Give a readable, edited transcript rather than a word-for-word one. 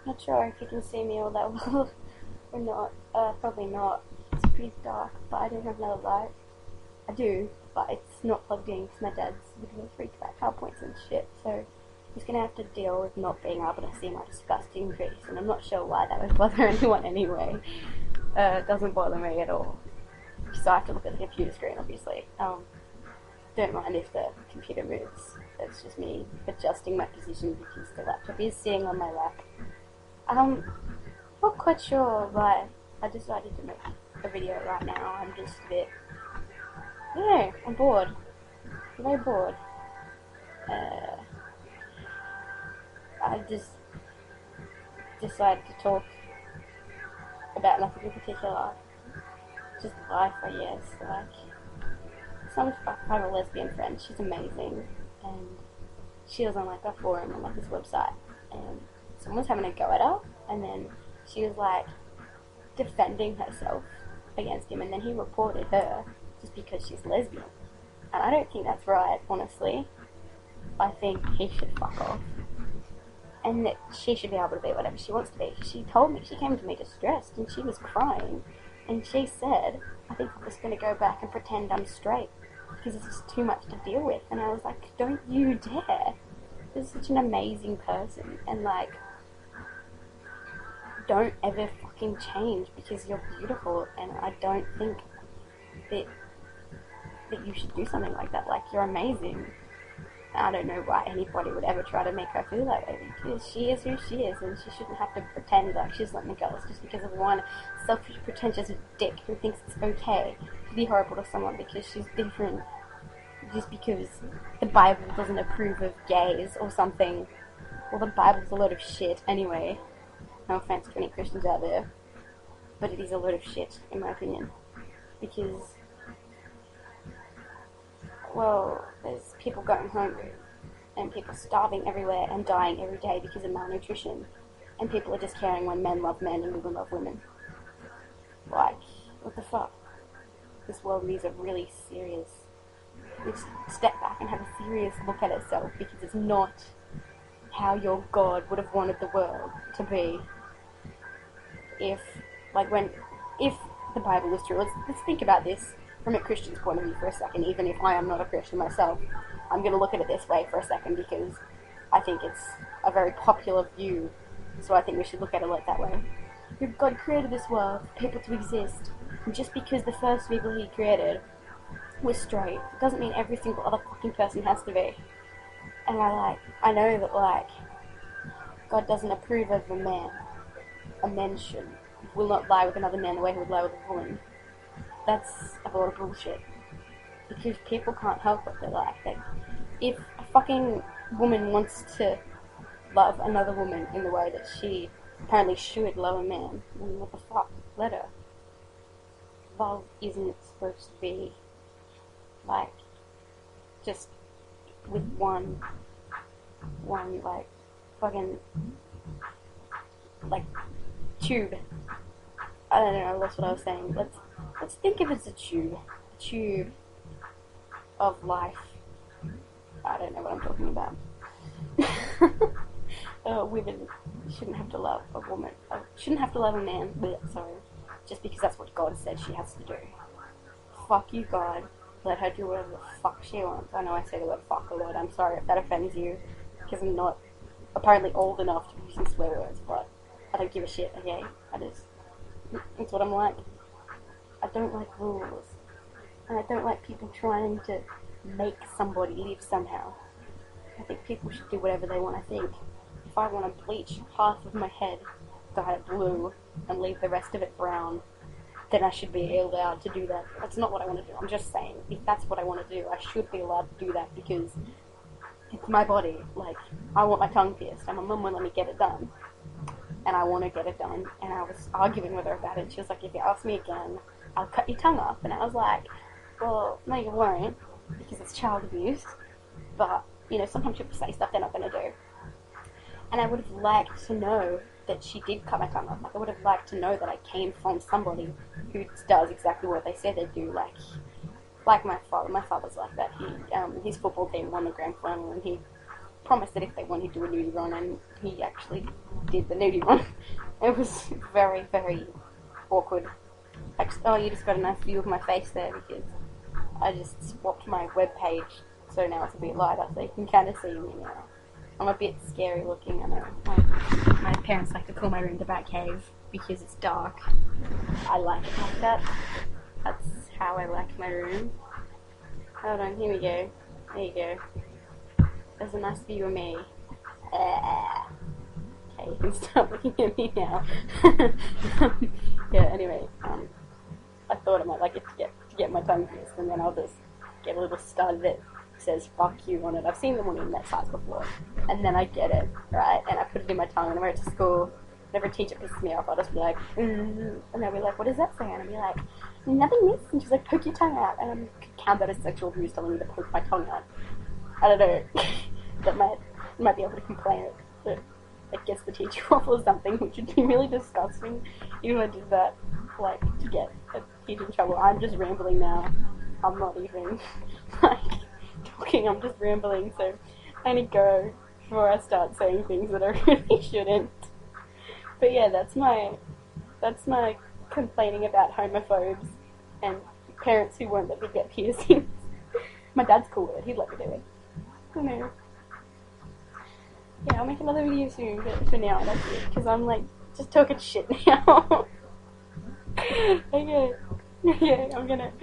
Not sure if you can see me all that well or not. Probably not. It's pretty dark, but I don't have another light. I do, but it's not plugged in because my dad's looking freaked about PowerPoints and shit, so he's gonna have to deal with not being able to see my disgusting face, and I'm not sure why that would bother anyone anyway. It doesn't bother me at all. So I have to look at the computer screen, obviously. Don't mind if the computer moves. It's just me adjusting my position because the laptop is sitting on my lap. Not quite sure why I decided to make a video right now. I'm just a bit, yeah, I'm bored. I'm very bored. I just decided to talk about nothing in particular. Just life, I guess. Like, I have a lesbian friend. She's amazing, and she was on like a forum on like this website, and someone was having a go at her, and then she was like defending herself against him, and then he reported her just because she's lesbian. And I don't think that's right, honestly. I think he should fuck off, and that she should be able to be whatever she wants to be. She told me, she came to me distressed, and she was crying, and she said, I think I'm just going to go back and pretend I'm straight because this is too much to deal with. And I was like, don't you dare. This is such an amazing person, and like, don't ever fucking change because you're beautiful, and I don't think that you should do something like that. Like, you're amazing. I don't know why anybody would ever try to make her feel that way, because she is who she is, and she shouldn't have to pretend like she's something else just because of one selfish, pretentious dick who thinks it's okay to be horrible to someone because she's different, just because the Bible doesn't approve of gays or something. Well, the Bible's a load of shit anyway. No offense to any Christians out there, but it is a load of shit, in my opinion, because, well, there's people going hungry, and people starving everywhere and dying every day because of malnutrition, and people are just caring when men love men and women love women. Like, what the fuck? This world needs a really serious, let's step back and have a serious look at itself, because it's not how your God would have wanted the world to be. If the Bible was true, let's think about this from a Christian's point of view for a second. Even if I am not a Christian myself, I'm going to look at it this way for a second because I think it's a very popular view, so I think we should look at it like that way. If God created this world for people to exist, and just because the first people he created was straight, it doesn't mean every single other fucking person has to be. And I know that, like, God doesn't approve of a man. A man will not lie with another man the way he would lie with a woman. That's a lot of bullshit. Because people can't help what they're like. If a fucking woman wants to love another woman in the way that she apparently should love a man, then what the fuck? Let her. Love isn't supposed to be, like, just with one, like, fucking, like, tube. I don't know, that's what I was saying. Let's think of it as a tube of life. I don't know what I'm talking about. Women shouldn't have to love a woman. Shouldn't have to love a man. Sorry, just because that's what God said she has to do. Fuck you, God. Let her do whatever the fuck she wants. I know I say the word fuck a lot. I'm sorry if that offends you, because I'm not apparently old enough to be using swear words, but I don't give a shit, okay? It's what I'm like. I don't like rules. And I don't like people trying to make somebody live somehow. I think people should do whatever they want to think. If I want to bleach half of my head, dye it blue, and leave the rest of it brown, then I should be allowed to do that. That's not what I want to do. I'm just saying, if that's what I want to do, I should be allowed to do that because it's my body. Like, I want my tongue pierced, and my mum won't let me get it done. And I want to get it done. And I was arguing with her about it. She was like, if you ask me again, I'll cut your tongue off. And I was like, well, no you won't, because it's child abuse. But, you know, sometimes people say stuff they're not going to do. And I would have liked to know that she did cut my tongue off. Like, I would have liked to know that I came from somebody who does exactly what they said they'd do. Like my father. My father's like that. His football team won the grand final, and he promised that if they wanted to do a nudie run, and he actually did the nudie run. It was very, very awkward. Actually, oh, you just got a nice view of my face there because I just swapped my web page, so now it's a bit lighter, so you can kind of see me now. I'm a bit scary looking, I know. My parents like to call my room the Batcave because it's dark. I like it like that. That's how I like my room. Hold on, here we go. There you go. There's a nice view of me. Okay, you can stop looking at me now. Yeah, anyway, I thought I might like it to get my tongue pierced, and then I'll just get a little stud that says "fuck you" on it. I've seen them on internet sites before, and then I get it, right? And I put it in my tongue, and I wear it to school. Whenever a teacher pisses me off, I'll just be like, and they'll be like, "What does that say?" And I'll be like, "Nothing, miss." And she's like, "Poke your tongue out." And I could count that as sexual abuse, telling me to poke my tongue out. I don't know. That might be able to complain that it gets the teacher off or something, which would be really disgusting if I did that, like, to get a teacher in trouble. I'm just rambling now. I'm not even, like, talking, I'm just rambling, so I need to go before I start saying things that I really shouldn't. But yeah, that's my complaining about homophobes and parents who won't let me get piercings. My dad's cool with it, he'd let me do it. I know. Yeah, I'll make another video soon, but for now, that's it, because I'm, like, just talking shit now. Okay. Yeah, I'm gonna